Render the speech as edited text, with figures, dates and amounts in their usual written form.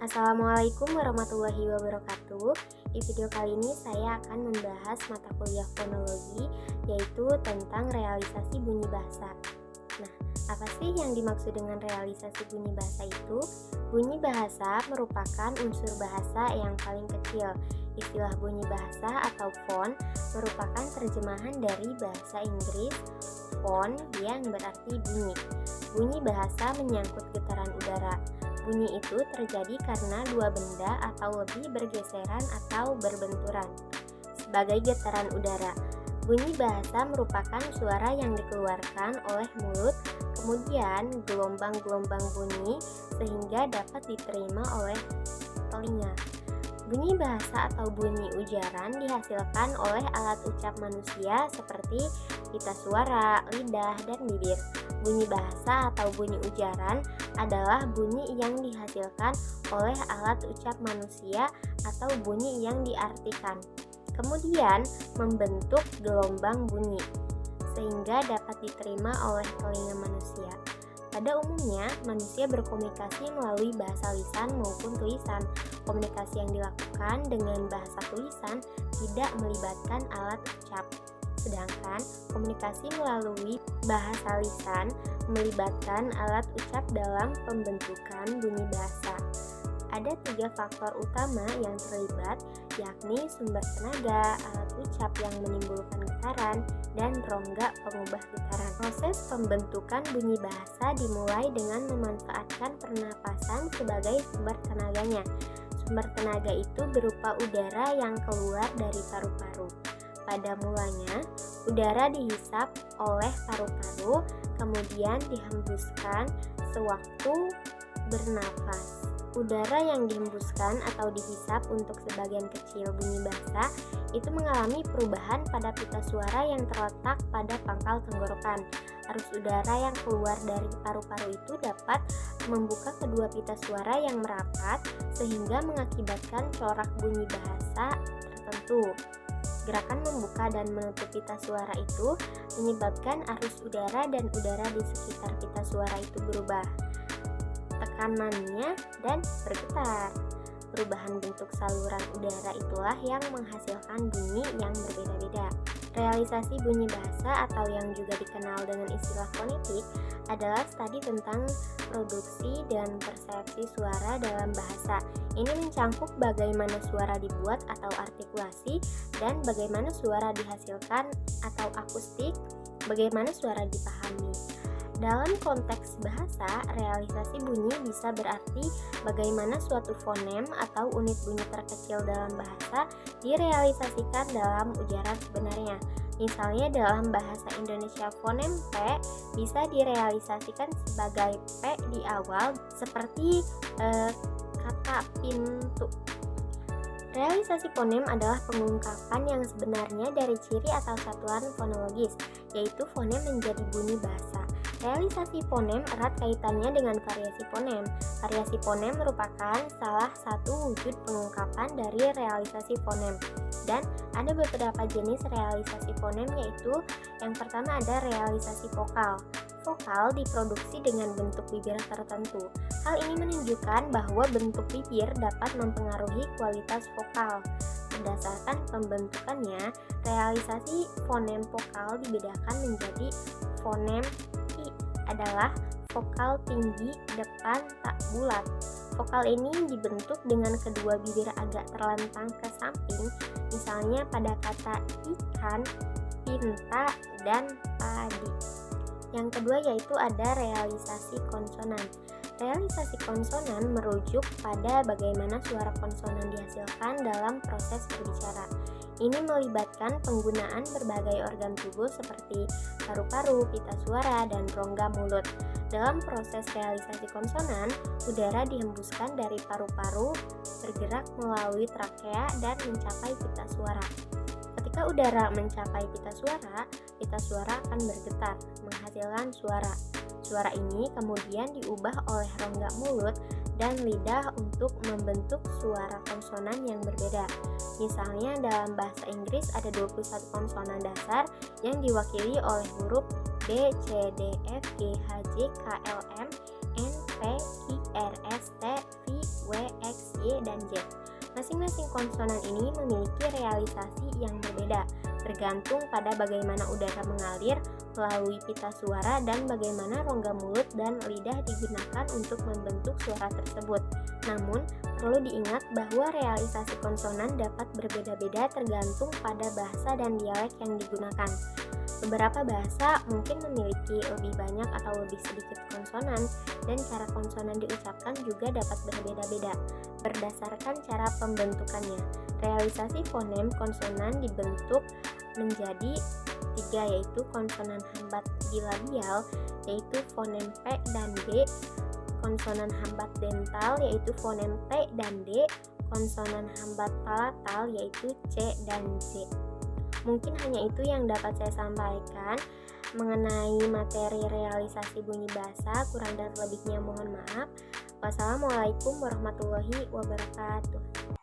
Assalamualaikum warahmatullahi wabarakatuh. Di video kali ini saya akan membahas mata kuliah fonologi, yaitu tentang realisasi bunyi bahasa. Nah, apa sih yang dimaksud dengan realisasi bunyi bahasa itu? Bunyi bahasa merupakan unsur bahasa yang paling kecil. Istilah bunyi bahasa atau font merupakan terjemahan dari bahasa Inggris font yang berarti bunyi. Bunyi bahasa menyangkut getaran udara. Bunyi itu terjadi karena dua benda atau lebih bergeseran atau berbenturan. Sebagai getaran udara, bunyi bahasa merupakan suara yang dikeluarkan oleh mulut, kemudian gelombang-gelombang bunyi sehingga dapat diterima oleh telinga. Bunyi bahasa atau bunyi ujaran dihasilkan oleh alat ucap manusia seperti pita suara, lidah, dan bibir. Bunyi bahasa atau bunyi ujaran adalah bunyi yang dihasilkan oleh alat ucap manusia atau bunyi yang diartikan, kemudian membentuk gelombang bunyi, sehingga dapat diterima oleh telinga manusia. Pada umumnya, manusia berkomunikasi melalui bahasa lisan maupun tulisan. Komunikasi yang dilakukan dengan bahasa tulisan tidak melibatkan alat ucap. Sedangkan komunikasi melalui bahasa lisan melibatkan alat ucap dalam pembentukan bunyi bahasa. Ada 3 faktor utama yang terlibat, yakni sumber tenaga, alat ucap yang menimbulkan getaran, dan rongga pengubah getaran. Proses pembentukan bunyi bahasa dimulai dengan memanfaatkan pernapasan sebagai sumber tenaganya. Sumber tenaga itu berupa udara yang keluar dari paru-paru. Pada mulanya, udara dihisap oleh paru-paru, kemudian dihembuskan sewaktu bernafas. Udara yang dihembuskan atau dihisap untuk sebagian kecil bunyi bahasa itu mengalami perubahan pada pita suara yang terletak pada pangkal tenggorokan. Arus udara yang keluar dari paru-paru itu dapat membuka kedua pita suara yang merapat sehingga mengakibatkan corak bunyi bahasa tertentu. Gerakan membuka dan menutup pita suara itu menyebabkan arus udara dan udara di sekitar pita suara itu berubah tekanannya dan bergetar. Perubahan bentuk saluran udara itulah yang menghasilkan bunyi yang berbeda-beda. Realisasi bunyi bahasa atau yang juga dikenal dengan istilah fonetik adalah studi tentang produksi dan persepsi suara dalam bahasa. Ini mencakup bagaimana suara dibuat atau artikulasi dan bagaimana suara dihasilkan atau akustik, bagaimana suara dipahami. Dalam konteks bahasa, realisasi bunyi bisa berarti bagaimana suatu fonem atau unit bunyi terkecil dalam bahasa direalisasikan dalam ujaran sebenarnya. Misalnya dalam bahasa Indonesia fonem P bisa direalisasikan sebagai P di awal seperti kata pintu. Realisasi fonem adalah pengungkapan yang sebenarnya dari ciri atau satuan fonologis, yaitu fonem menjadi bunyi bahasa. Realisasi fonem erat kaitannya dengan variasi fonem. Variasi fonem merupakan salah satu wujud pengungkapan dari realisasi fonem. Dan ada beberapa jenis realisasi fonem, yaitu yang pertama ada realisasi vokal. Vokal diproduksi dengan bentuk bibir tertentu. Hal ini menunjukkan bahwa bentuk bibir dapat mempengaruhi kualitas vokal. Berdasarkan pembentukannya, realisasi fonem vokal dibedakan menjadi fonem I adalah vokal tinggi depan tak bulat. Vokal ini dibentuk dengan kedua bibir agak terlentang ke samping, misalnya pada kata ikan, pinta, dan padi. Yang kedua yaitu ada realisasi konsonan. Realisasi konsonan merujuk pada bagaimana suara konsonan dihasilkan dalam proses berbicara. Ini melibatkan penggunaan berbagai organ tubuh seperti paru-paru, pita suara, dan rongga mulut. Dalam proses realisasi konsonan, udara dihembuskan dari paru-paru, bergerak melalui trakea dan mencapai pita suara. Ketika udara mencapai pita suara akan bergetar, menghasilkan suara. Suara ini kemudian diubah oleh rongga mulut dan lidah untuk membentuk suara konsonan yang berbeda. Misalnya dalam bahasa Inggris ada 21 konsonan dasar yang diwakili oleh huruf B, C, D, F, G, H, J, K, L, M, N, P, Q, R, S, T, V, W, X, Y, dan Z. Masing-masing konsonan ini memiliki realisasi yang berbeda, tergantung pada bagaimana udara mengalir melalui pita suara dan bagaimana rongga mulut dan lidah digunakan untuk membentuk suara tersebut. Namun, perlu diingat bahwa realisasi konsonan dapat berbeda-beda tergantung pada bahasa dan dialek yang digunakan. Beberapa bahasa mungkin memiliki lebih banyak atau lebih sedikit konsonan, dan cara konsonan diucapkan juga dapat berbeda-beda berdasarkan cara pembentukannya. Realisasi fonem konsonan dibentuk menjadi tiga, yaitu konsonan hambat bilabial, yaitu fonem P dan D, konsonan hambat dental, yaitu fonem T dan D, konsonan hambat palatal, yaitu C dan Z. Mungkin hanya itu yang dapat saya sampaikan mengenai materi realisasi bunyi bahasa. Kurang dan lebihnya mohon maaf. Wassalamualaikum warahmatullahi wabarakatuh.